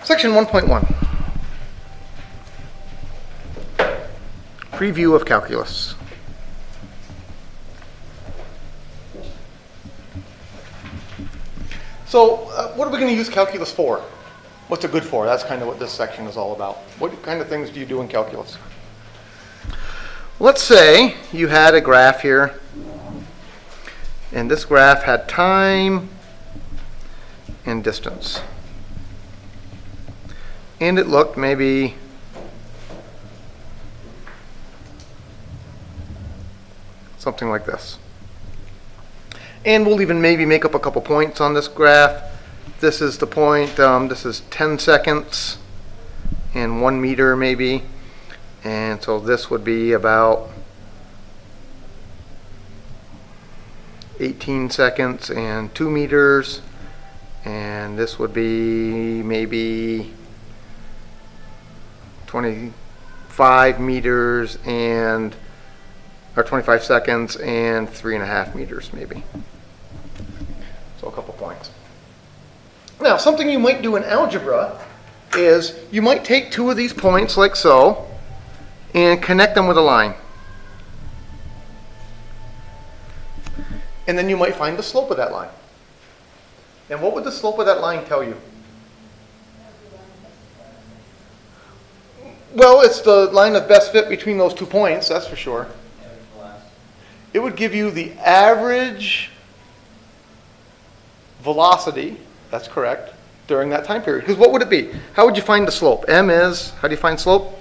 Section 1.1. Preview of calculus. So what are we going to use calculus for? What's it good for? That's kind of what this section is all about. What kind of things do you do in calculus? Let's say you had a graph here, and this graph had time and distance. And it looked maybe something like this. And we'll even maybe make up a couple points on this graph. This is the point, this is 10 seconds and 1 meter maybe. And so this would be about 18 seconds and 2 meters. And this would be maybe 25 meters and, or 25 seconds and 3.5 meters maybe. So a couple points. Now, something you might do in algebra is you might take two of these points like so and connect them with a line. And then you might find the slope of that line. And what would the slope of that line tell you? Well, it's the line of best fit between those 2 points, that's for sure. It would give you the average velocity, that's correct, during that time period. Because what would it be? How would you find the slope? M is, how do you find slope?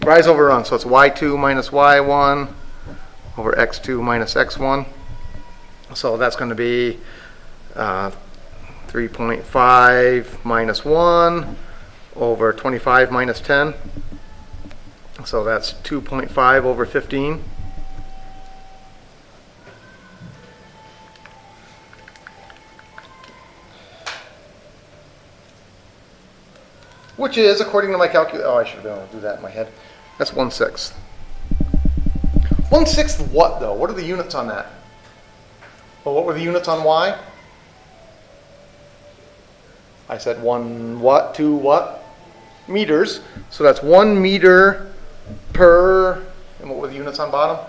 Rise over run. So it's y2 minus y1 over x2 minus x1. So that's going to be 3.5 minus 1 over 25 minus 10. So that's 2.5 over 15. Which is, according to my calculator, oh, I should have been able to do that in my head. That's 1/6. 1/6 what, though? What are the units on that? Well, what were the units on y? I said 1 what, 2 what? Meters. So that's 1 meter per, and what were the units on bottom?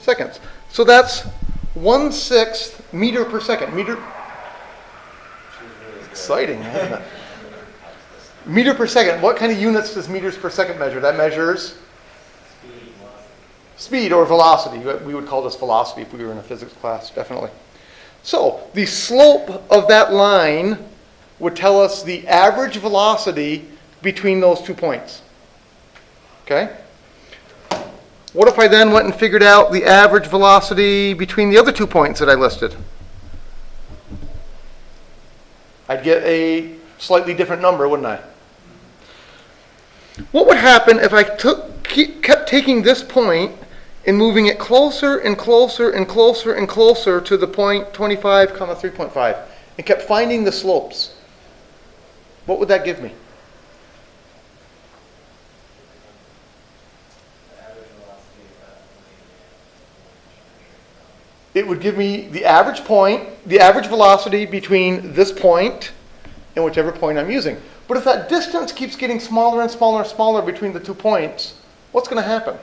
Seconds. So that's 1/6 meter per second. Meter. Exciting, isn't it? Meter per second. What kind of units does meters per second measure? That measures speed or velocity. We would call this velocity if we were in a physics class, definitely. So the slope of that line would tell us the average velocity between those 2 points. Okay? What if I then went and figured out the average velocity between the other 2 points that I listed? I'd get a slightly different number, wouldn't I? What would happen if I kept taking this point and moving it closer and closer and closer and closer to the point 25, 3.5 and kept finding the slopes? What would that give me? It would give me the average point, the average velocity between this point and whichever point I'm using. But if that distance keeps getting smaller and smaller and smaller between the 2 points, what's going to happen?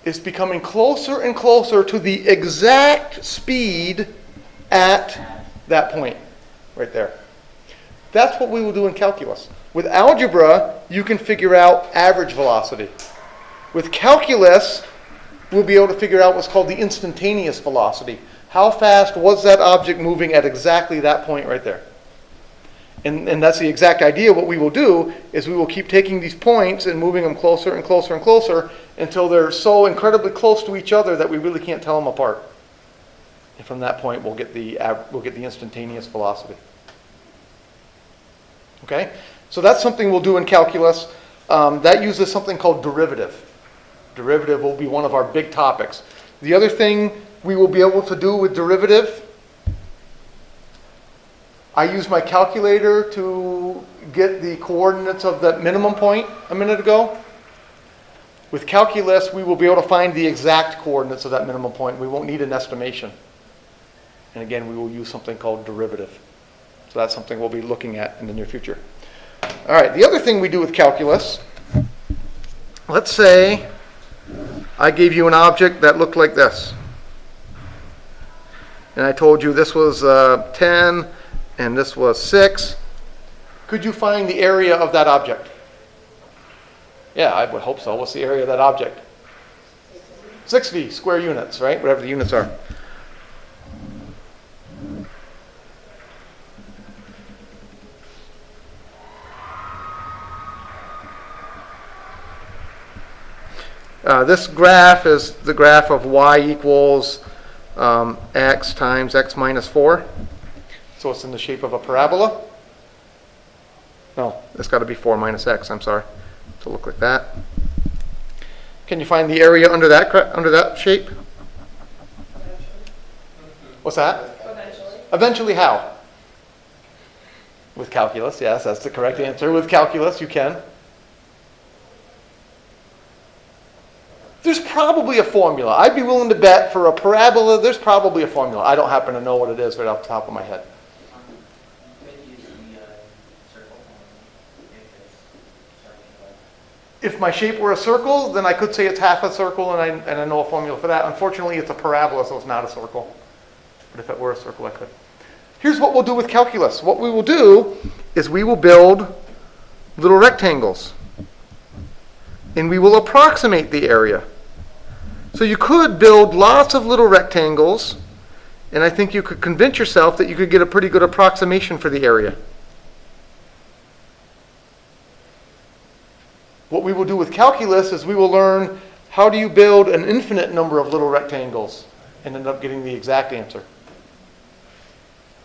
It's becoming closer and closer to the exact speed at that point right there. That's what we will do in calculus. With algebra, you can figure out average velocity. With calculus, we'll be able to figure out what's called the instantaneous velocity. How fast was that object moving at exactly that point right there? And that's the exact idea. What we will do is we will keep taking these points and moving them closer and closer and closer until they're so incredibly close to each other that we really can't tell them apart. And from that point, we'll get the instantaneous velocity. Okay? So that's something we'll do in calculus. That uses something called derivative. Derivative will be one of our big topics. The other thing we will be able to do with derivative, I used my calculator to get the coordinates of that minimum point a minute ago. With calculus, we will be able to find the exact coordinates of that minimum point. We won't need an estimation. And again, we will use something called derivative. So that's something we'll be looking at in the near future. All right, the other thing we do with calculus, let's say I gave you an object that looked like this. And I told you this was 10 and this was 6. Could you find the area of that object? Yeah, I would hope so. What's the area of that object? 60 square units, right? Whatever the units are. This graph is the graph of y equals x times x minus 4. So it's in the shape of a parabola. No, it's got to be 4 minus x, I'm sorry. To look like that. Can you find the area under that shape? What's that? Eventually. Eventually how? With calculus, yes, that's the correct answer. With calculus, you can. There's probably a formula. I'd be willing to bet for a parabola, there's probably a formula. I don't happen to know what it is right off the top of my head. If my shape were a circle, then I could say it's half a circle, and I know a formula for that. Unfortunately, it's a parabola, so it's not a circle. But if it were a circle, I could. Here's what we'll do with calculus. What we will do is we will build little rectangles. And we will approximate the area. So you could build lots of little rectangles, and I think you could convince yourself that you could get a pretty good approximation for the area. What we will do with calculus is we will learn how do you build an infinite number of little rectangles and end up getting the exact answer.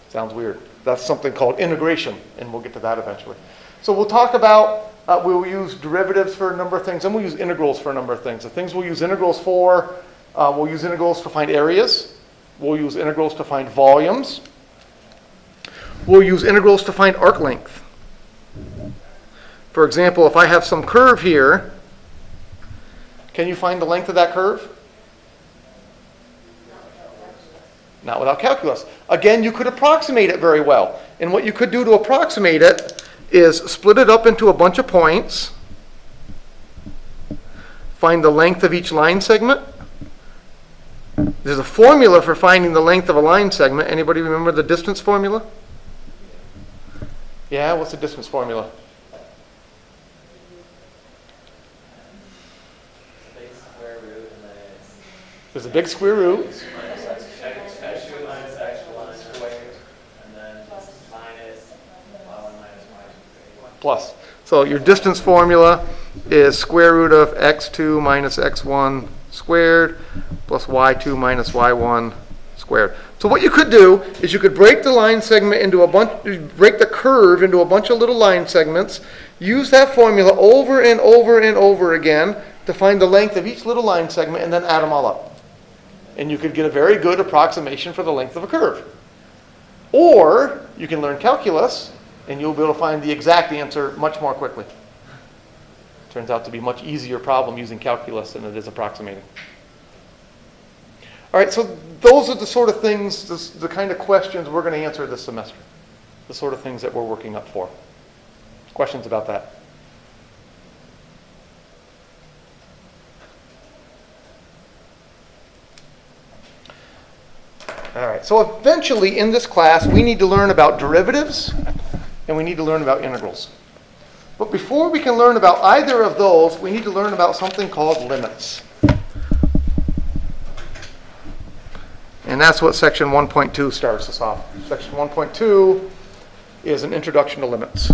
Sounds weird. That's something called integration, and we'll get to that eventually. So we'll talk about, we'll use derivatives for a number of things, and we'll use integrals for a number of things. The things we'll use integrals for, we'll use integrals to find areas. We'll use integrals to find volumes. We'll use integrals to find arc length. For example, if I have some curve here, can you find the length of that curve? Not without calculus. Again, you could approximate it very well. And what you could do to approximate it is split it up into a bunch of points, find the length of each line segment. There's a formula for finding the length of a line segment. Anybody remember the distance formula? Yeah, what's the distance formula? There's a big square root. Plus. So your distance formula is square root of x2 minus x1 squared plus y2 minus y1 squared. So what you could do is you could break the line segment into break the curve into a bunch of little line segments, use that formula over and over and over again to find the length of each little line segment, and then add them all up. And you could get a very good approximation for the length of a curve. Or you can learn calculus, and you'll be able to find the exact answer much more quickly. Turns out to be a much easier problem using calculus than it is approximating. All right, so those are the sort of things, the kind of questions we're going to answer this semester. The sort of things that we're working up for. Questions about that? All right, so eventually in this class, we need to learn about derivatives and we need to learn about integrals. But before we can learn about either of those, we need to learn about something called limits. And that's what section 1.2 starts us off. Section 1.2 is an introduction to limits.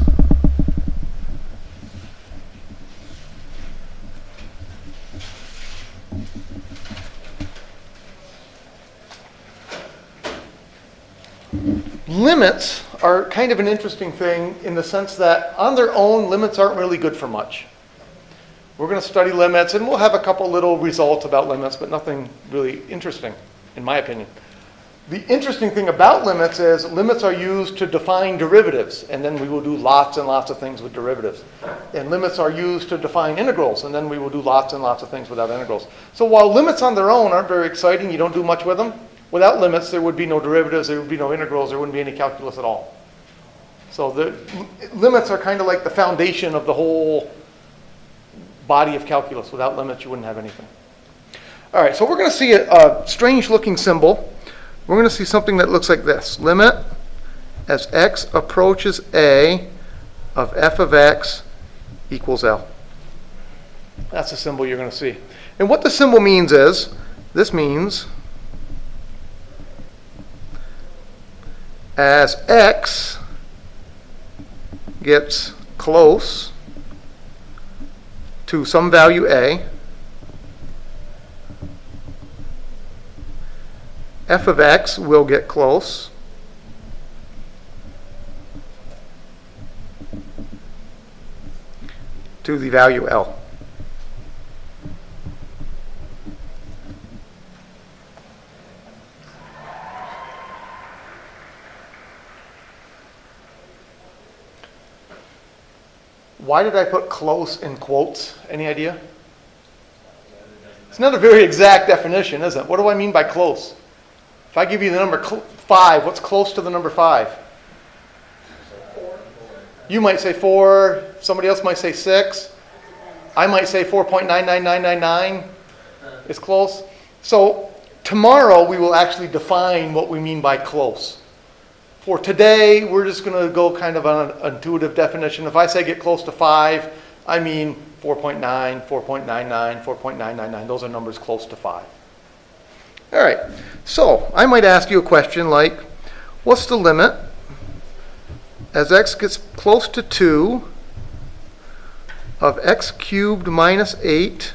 Limits are kind of an interesting thing in the sense that on their own, limits aren't really good for much. We're going to study limits, and we'll have a couple little results about limits, but nothing really interesting, in my opinion. The interesting thing about limits is limits are used to define derivatives, and then we will do lots and lots of things with derivatives. And limits are used to define integrals, and then we will do lots and lots of things without integrals. So while limits on their own aren't very exciting, you don't do much with them, without limits there would be no derivatives, there would be no integrals, there wouldn't be any calculus at all. So the limits are kind of like the foundation of the whole body of calculus. Without limits, you wouldn't have anything. All right, so we're going to see a strange looking symbol. We're going to see something that looks like this. Limit as x approaches a of f of x equals L. That's the symbol you're going to see. And what the symbol means is, this means as x gets close to some value a, f of x will get close to the value L. Why did I put close in quotes? Any idea? It's not a very exact definition, is it? What do I mean by close? If I give you the number 5, what's close to the number 5? You might say 4. Somebody else might say 6. I might say 4.99999 is close. So tomorrow we will actually define what we mean by close. For today, we're just going to go kind of on an intuitive definition. If I say get close to 5, I mean 4.9, 4.99, 4.999. Those are numbers close to 5. All right. So I might ask you a question like, what's the limit as x gets close to 2 of x cubed minus 8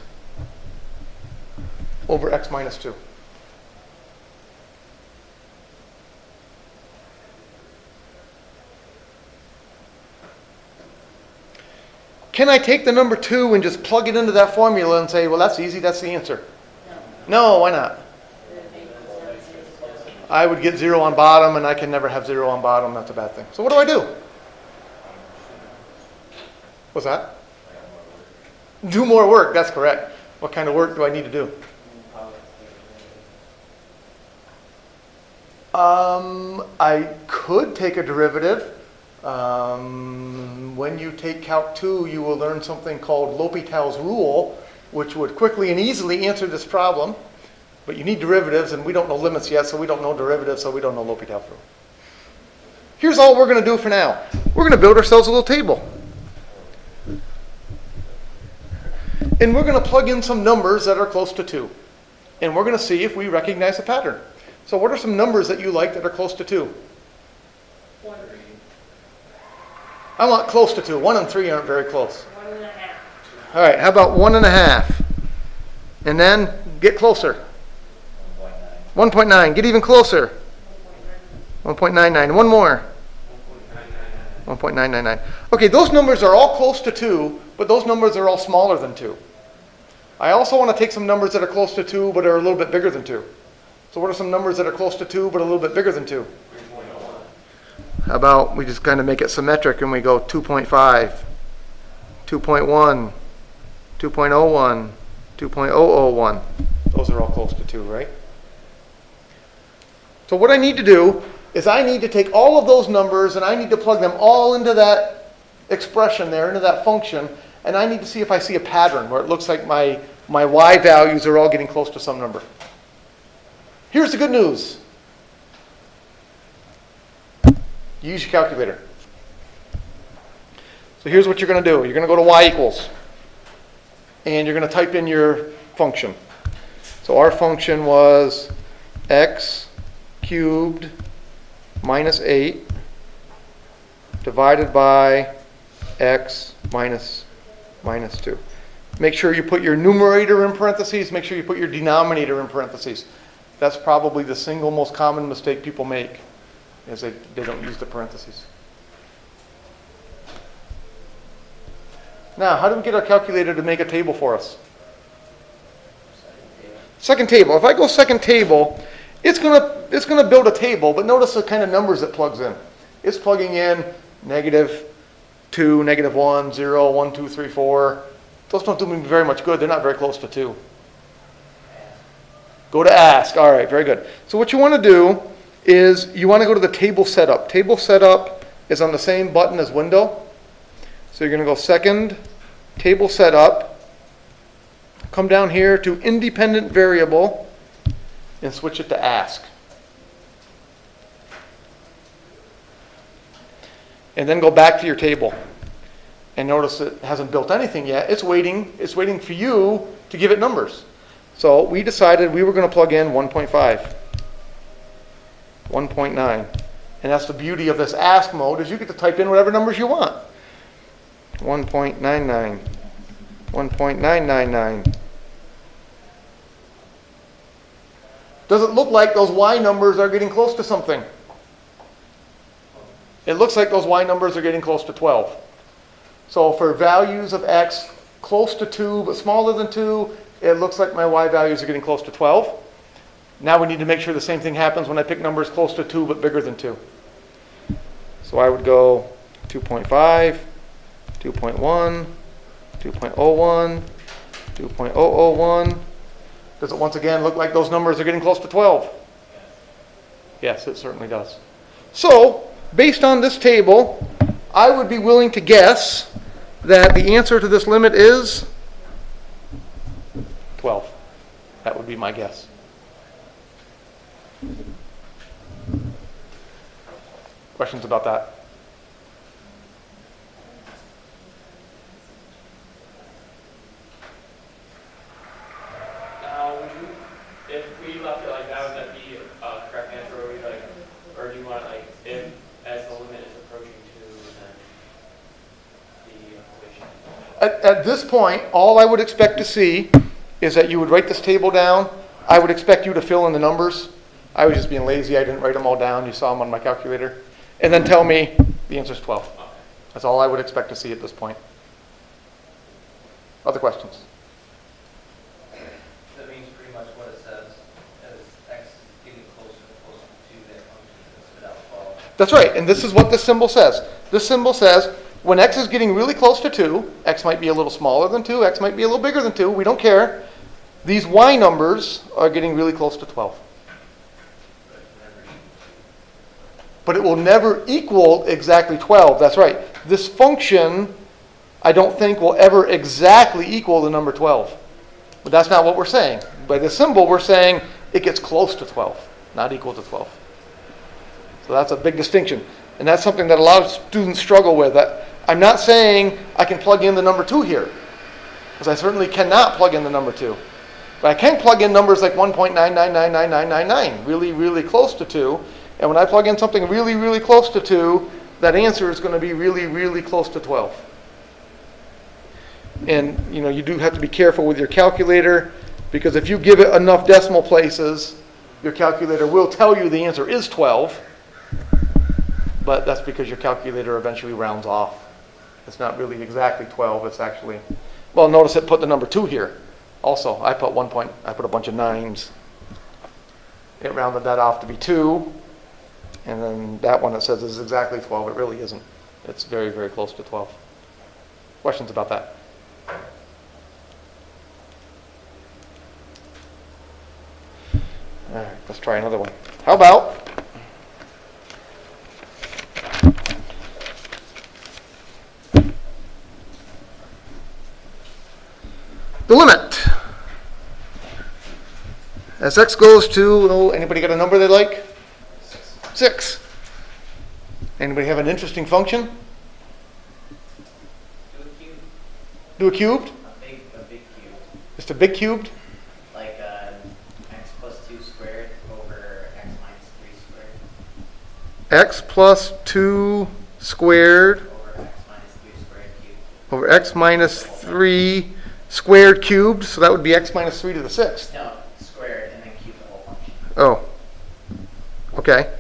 over x minus 2? Can I take the number 2 and just plug it into that formula and say, well, that's easy, that's the answer? No, why not? I would get 0 on bottom, and I can never have 0 on bottom. That's a bad thing. So what do I do? What's that? Do more work. That's correct. What kind of work do I need to do? I could take a derivative. When you take Calc 2, you will learn something called L'Hopital's rule, which would quickly and easily answer this problem. But you need derivatives, and we don't know limits yet, so we don't know derivatives, so we don't know L'Hopital's rule. Here's all we're going to do for now. We're going to build ourselves a little table. And we're going to plug in some numbers that are close to 2. And we're going to see if we recognize a pattern. So what are some numbers that you like that are close to 2? 1. I want close to 2. 1 and 3 aren't very close. 1.5. All right, how about 1.5? And then get closer. 1.9. Get even closer. 1.99. One more. 1.999. Okay, those numbers are all close to 2, but those numbers are all smaller than 2. I also want to take some numbers that are close to 2, but are a little bit bigger than 2. So what are some numbers that are close to 2, but a little bit bigger than 2? How about we just kind of make it symmetric and we go 2.5, 2.1, 2.01, 2.001. Those are all close to 2, right? So what I need to do is I need to take all of those numbers and I need to plug them all into that expression there, into that function, and I need to see if I see a pattern where it looks like my y values are all getting close to some number. Here's the good news. Use your calculator. So here's what you're going to do. You're going to go to y equals, and you're going to type in your function. So our function was x cubed minus 8 divided by x minus 2. Make sure you put your numerator in parentheses. Make sure you put your denominator in parentheses. That's probably the single most common mistake people make, is they don't use the parentheses. Now, how do we get our calculator to make a table for us? Second table. If I go second table, it's gonna build a table, but notice the kind of numbers it plugs in. It's plugging in -2, -1, 0, 1, 2, 3, 4. Those don't do me very much good. They're not very close to 2. Go to ask. All right, very good. So what you want to do is you want to go to the table setup. Table setup is on the same button as window. So you're going to go second, table setup, come down here to independent variable, and switch it to ask. And then go back to your table. And notice it hasn't built anything yet. It's waiting for you to give it numbers. So we decided we were going to plug in 1.5, 1.9. And that's the beauty of this ask mode, is you get to type in whatever numbers you want. 1.99, 1.999. Does it look like those Y numbers are getting close to something? It looks like those Y numbers are getting close to 12. So for values of X close to 2 but smaller than 2, it looks like my Y values are getting close to 12. Now we need to make sure the same thing happens when I pick numbers close to 2 but bigger than 2. So I would go 2.5, 2.1, 2.01, 2.001. Does it once again look like those numbers are getting close to 12? Yes, it certainly does. So, based on this table, I would be willing to guess that the answer to this limit is 12. That would be my guess. Questions about that? Now, would you, if we left it like that, would that be a correct answer, or would you like, or do you want like if as the limit is approaching 2, then the equation? At this point, all I would expect to see is that you would write this table down. I would expect you to fill in the numbers. I was just being lazy. I didn't write them all down. You saw them on my calculator. And then tell me the answer is 12. That's all I would expect to see at this point. Other questions? That means pretty much what it says, as X getting closer and closer to that function is without 12. That's right. And this is what this symbol says. This symbol says when X is getting really close to 2, X might be a little smaller than 2, X might be a little bigger than 2. We don't care. These Y numbers are getting really close to 12. But it will never equal exactly 12. That's right. This function, I don't think, will ever exactly equal the number 12. But that's not what we're saying. By the symbol, we're saying it gets close to 12, not equal to 12. So that's a big distinction. And that's something that a lot of students struggle with. I'm not saying I can plug in the number 2 here, because I certainly cannot plug in the number 2. But I can plug in numbers like 1.9999999, really, really close to 2. And when I plug in something really, really close to 2, that answer is going to be really, really close to 12. And you do have to be careful with your calculator, because if you give it enough decimal places, your calculator will tell you the answer is 12. But that's because your calculator eventually rounds off. It's not really exactly 12. It's actually, well, notice it put the number 2 here. Also, I put a bunch of 9s. It rounded that off to be 2. And then that one it says is exactly 12. It really isn't. It's very, very close to 12. Questions about that? All right, let's try another one. How about the limit? As X goes to, anybody got a number they like? 6. Anybody have an interesting function? Do a cubed? A big cube. Just a big cubed? Like x plus 2 squared over x minus 3 squared. X plus 2 squared Over x minus 3 squared cubed. over X minus 3 squared cubed. So that would be X minus 3 to the 6th. No, squared and then cube the whole function. Oh. Okay.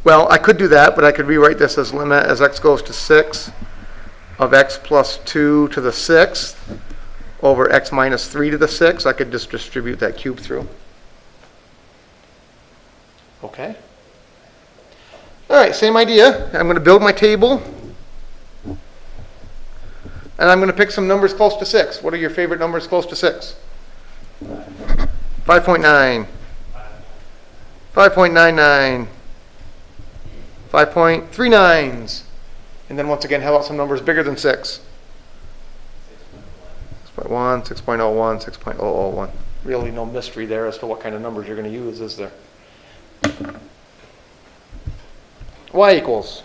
Well, I could do that, but I could rewrite this as limit as X goes to 6 of X plus 2 to the 6th over X minus 3 to the 6th. I could just distribute that cube through. Okay. All right, same idea. I'm going to build my table. And I'm going to pick some numbers close to 6. What are your favorite numbers close to 6? 5.9. 5.99. 5.39s. And then once again, how about some numbers bigger than 6? 6.1, 6.01, 6.001. Really no mystery there as to what kind of numbers you're going to use, is there? Y equals.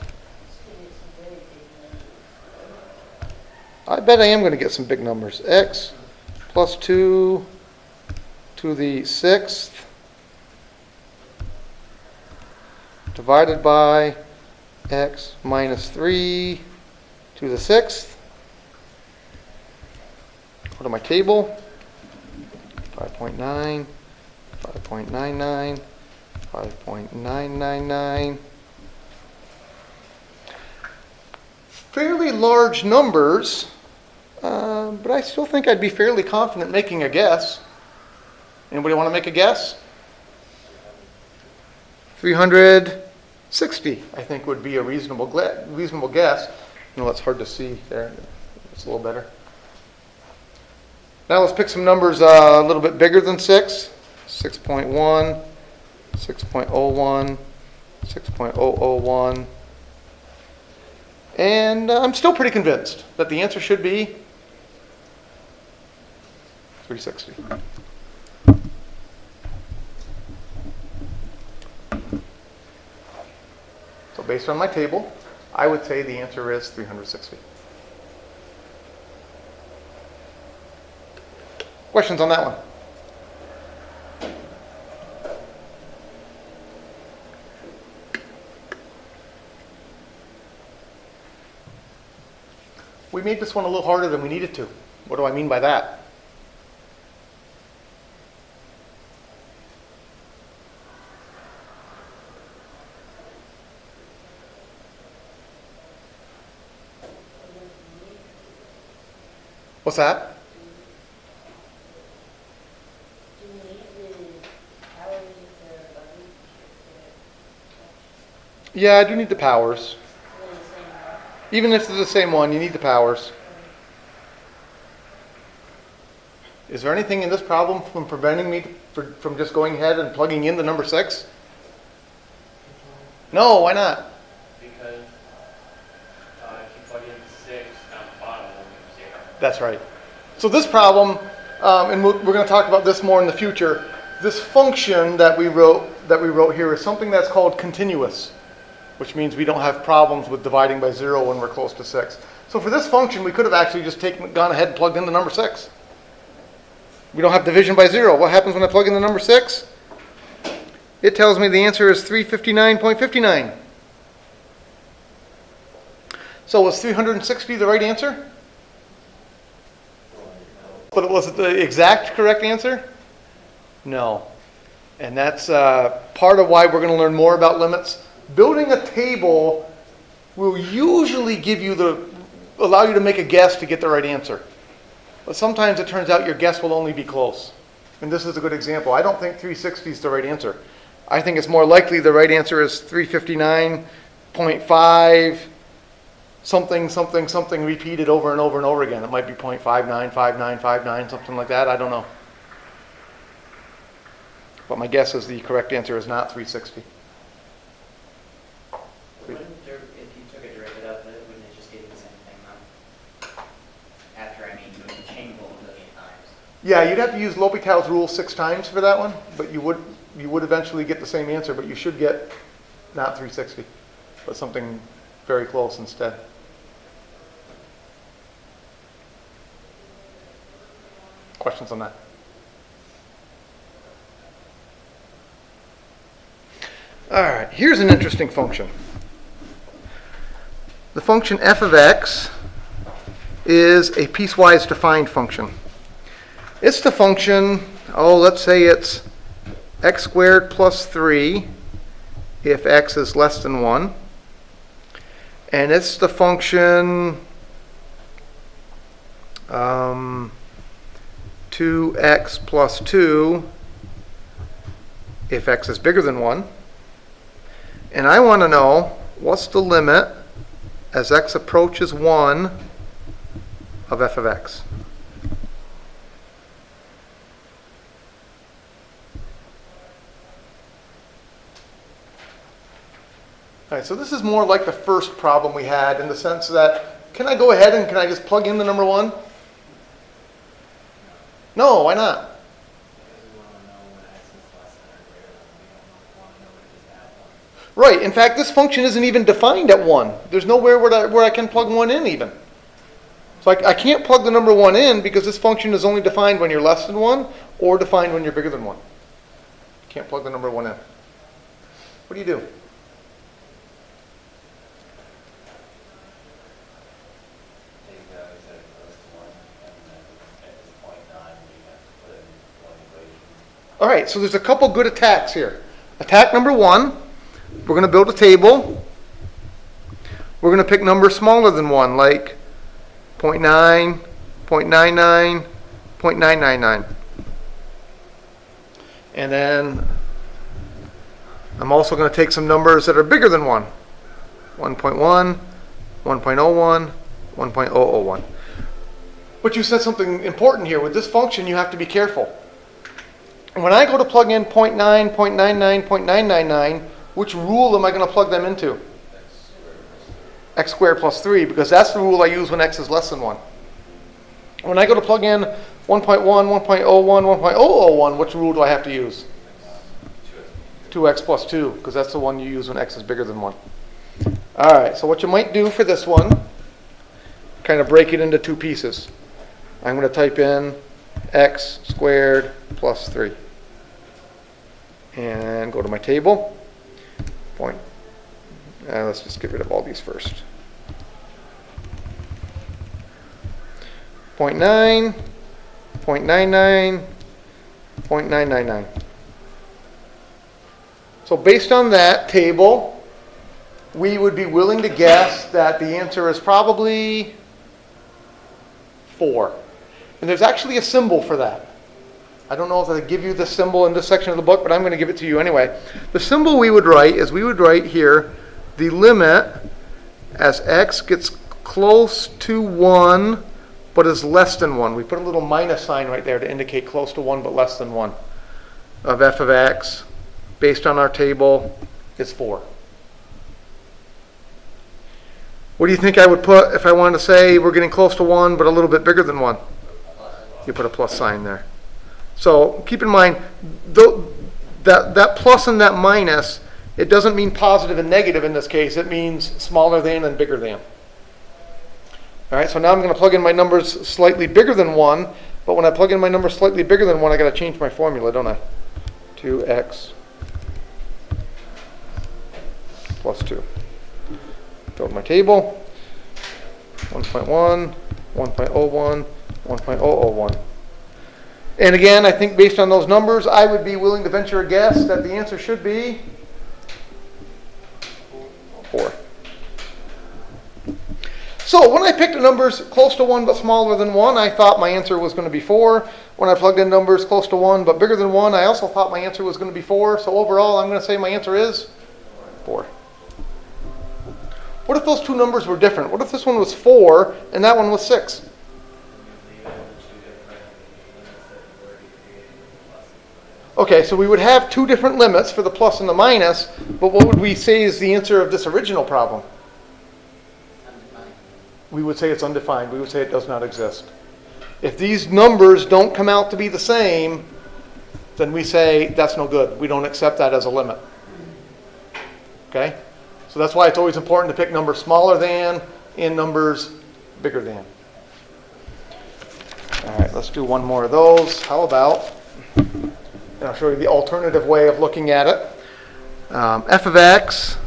I bet I am going to get some big numbers. X plus 2 to the 6th divided by x minus 3 to the 6th. Go to my table. 5.9, 5.99, 5.999. Fairly large numbers, but I still think I'd be fairly confident making a guess. Anybody want to make a guess? 360, I think, would be a reasonable guess. No, that's hard to see there. It's a little better. Now let's pick some numbers a little bit bigger than 6. 6.1, 6.01, 6.001. And I'm still pretty convinced that the answer should be 360. So based on my table, I would say the answer is 360. Questions on that one? We made this one a little harder than we needed to. What do I mean by that? What's that? Yeah, I do need the powers. Even if it's the same one, you need the powers. Is there anything in this problem from preventing me from just going ahead and plugging in the number 6? No, why not? Because if you plug in 6 down the bottom, it'll be 0. That's right. So this problem, and we're going to talk about this more in the future. This function that we wrote here is something that's called continuous, which means we don't have problems with dividing by 0 when we're close to 6. So for this function, we could have actually just gone ahead and plugged in the number 6. We don't have division by 0. What happens when I plug in the number 6? It tells me the answer is 359.59. So was 360 the right answer? But was it the exact correct answer? No. And that's part of why we're going to learn more about limits. Building a table will usually allow you to make a guess to get the right answer. But sometimes it turns out your guess will only be close. And this is a good example. I don't think 360 is the right answer. I think it's more likely the right answer is 359.5 something repeated over and over and over again. It might be 0.595959, something like that. I don't know. But my guess is the correct answer is not 360. Wouldn't there, if you took a derivative of it, wouldn't it just give you the same thing though? After, doing the chain rule a million times. Yeah, you'd have to use L'Hopital's rule 6 times for that one, but you would eventually get the same answer, but you should get not 360, but something very close instead. Questions on that? All right, here's an interesting function. The function f of x is a piecewise defined function. It's the function, let's say it's x squared plus 3 if x is less than 1. And it's the function 2x plus 2 if x is bigger than 1. And I want to know what's the limit as x approaches 1 of f of x. All right, so this is more like the first problem we had in the sense that, can I go ahead and can I just plug in the number 1? No, why not? Right, in fact, this function isn't even defined at 1. There's nowhere where I can plug 1 in even. So I can't plug the number 1 in because this function is only defined when you're less than 1 or defined when you're bigger than 1. Can't plug the number 1 in. What do you do? All right, so there's a couple good attacks here. Attack number 1, we're going to build a table. We're going to pick numbers smaller than 1, like 0.9, 0.99, 0.999. And then I'm also going to take some numbers that are bigger than 1. 1.1, 1.01, 1.001. But you said something important here. With this function, you have to be careful. When I go to plug in 0.9, 0.99, 0.999, which rule am I going to plug them into? X squared plus 3, because that's the rule I use when x is less than 1. When I go to plug in 1.1, 1.01, 1.001, which rule do I have to use? 2x plus 2, because that's the one you use when x is bigger than 1. All right, so what you might do for this one, kind of break it into 2 pieces. I'm going to type in x squared plus 3. And go to my table. Let's just get rid of all these first. 0.9, 0.99, 0.999. So based on that table, we would be willing to guess that the answer is probably 4. And there's actually a symbol for that. I don't know if I give you the symbol in this section of the book, but I'm going to give it to you anyway. The symbol we would write is we would write here the limit as x gets close to 1 but is less than 1. We put a little minus sign right there to indicate close to 1 but less than 1 of f of x based on our table is 4. What do you think I would put if I wanted to say we're getting close to 1 but a little bit bigger than 1? You put a plus sign there. So keep in mind, that plus and that minus, it doesn't mean positive and negative in this case. It means smaller than and bigger than. All right, so now I'm going to plug in my numbers slightly bigger than 1. But when I plug in my numbers slightly bigger than 1, I got to change my formula, don't I? 2x plus 2. Go to my table. 1.1, 1.01, 1.001. And again, I think based on those numbers, I would be willing to venture a guess that the answer should be 4. So when I picked the numbers close to 1 but smaller than 1, I thought my answer was going to be 4. When I plugged in numbers close to 1 but bigger than 1, I also thought my answer was going to be 4. So overall, I'm going to say my answer is 4. What if those two numbers were different? What if this one was 4 and that one was 6? Okay, so we would have 2 different limits for the plus and the minus, but what would we say is the answer of this original problem? Undefined. We would say it's undefined. We would say it does not exist. If these numbers don't come out to be the same, then we say that's no good. We don't accept that as a limit. Okay? So that's why it's always important to pick numbers smaller than and numbers bigger than. All right, let's do one more of those. How about... And I'll show you the alternative way of looking at it. F of x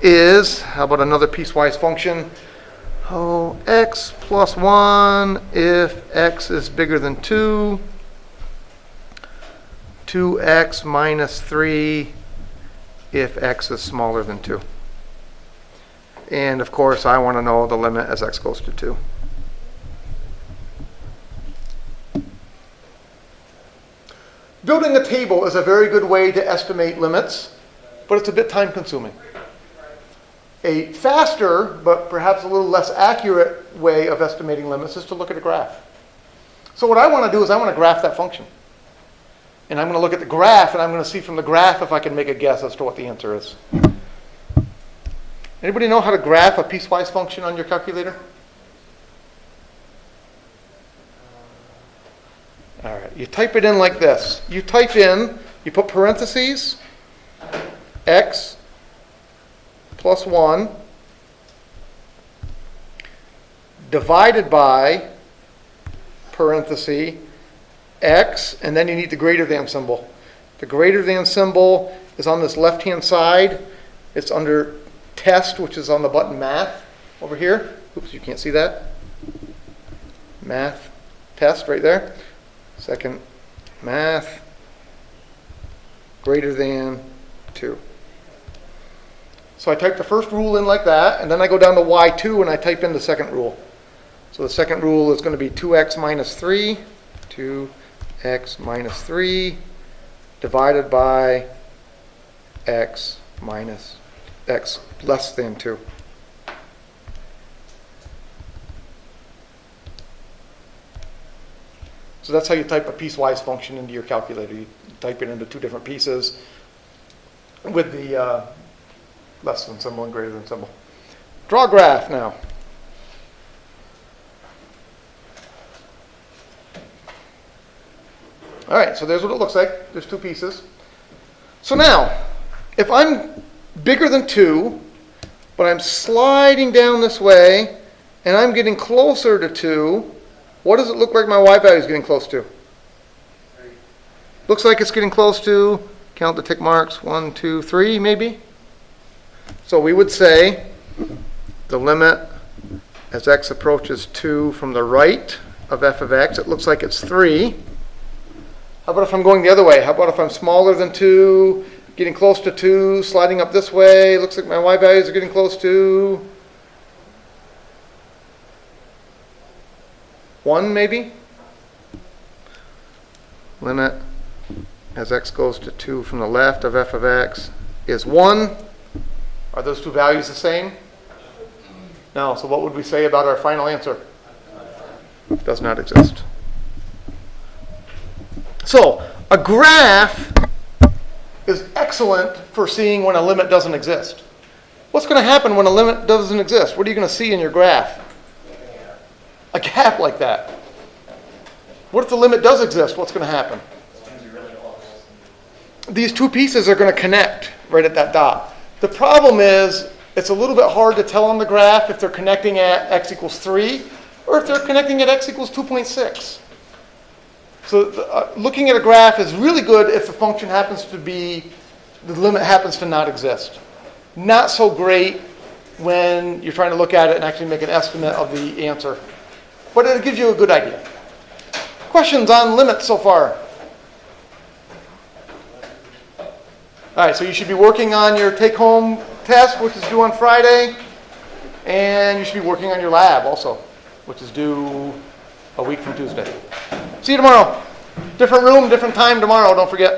is, how about another piecewise function? X plus 1 if x is bigger than 2. 2x minus 3 if x is smaller than 2. And of course, I want to know the limit as x goes to 2. Building a table is a very good way to estimate limits, but it's a bit time consuming. A faster, but perhaps a little less accurate way of estimating limits is to look at a graph. So what I want to do is I want to graph that function. And I'm going to look at the graph, and I'm going to see from the graph if I can make a guess as to what the answer is. Anybody know how to graph a piecewise function on your calculator? All right, you type it in like this. You put parentheses, x plus 1 divided by parenthesis x, and then you need the greater than symbol. The greater than symbol is on this left-hand side. It's under test, which is on the button math over here. Oops, you can't see that. Math test right there. Second, math greater than 2. So I type the first rule in like that, and then I go down to y2 and I type in the second rule. So the second rule is going to be 2x minus 3, 2x minus 3 divided by x minus x less than 2. So that's how you type a piecewise function into your calculator. You type it into two different pieces with the less than symbol and greater than symbol. Draw a graph now. All right, so there's what it looks like. There's two pieces. So now, if I'm bigger than 2, but I'm sliding down this way, and I'm getting closer to 2, what does it look like my y value is getting close to? 3. Looks like it's getting close to, count the tick marks, 1, 2, 3 maybe. So we would say the limit as x approaches 2 from the right of f of x, it looks like it's 3. How about if I'm going the other way? How about if I'm smaller than 2, getting close to 2, sliding up this way, looks like my y values are getting close to 1 maybe? Limit as x goes to 2 from the left of f of x is 1. Are those two values the same? No. So what would we say about our final answer? Does not exist. So a graph is excellent for seeing when a limit doesn't exist. What's going to happen when a limit doesn't exist? What are you going to see in your graph? A gap like that. What if the limit does exist? What's going to happen? These two pieces are going to connect right at that dot. The problem is it's a little bit hard to tell on the graph if they're connecting at x equals 3 or if they're connecting at x equals 2.6. So looking at a graph is really good if the function happens to be, the limit happens to not exist. Not so great when you're trying to look at it and actually make an estimate of the answer. But it gives you a good idea. Questions on limits so far? All right, so you should be working on your take-home test, which is due on Friday. And you should be working on your lab also, which is due a week from Tuesday. See you tomorrow. Different room, different time tomorrow, don't forget.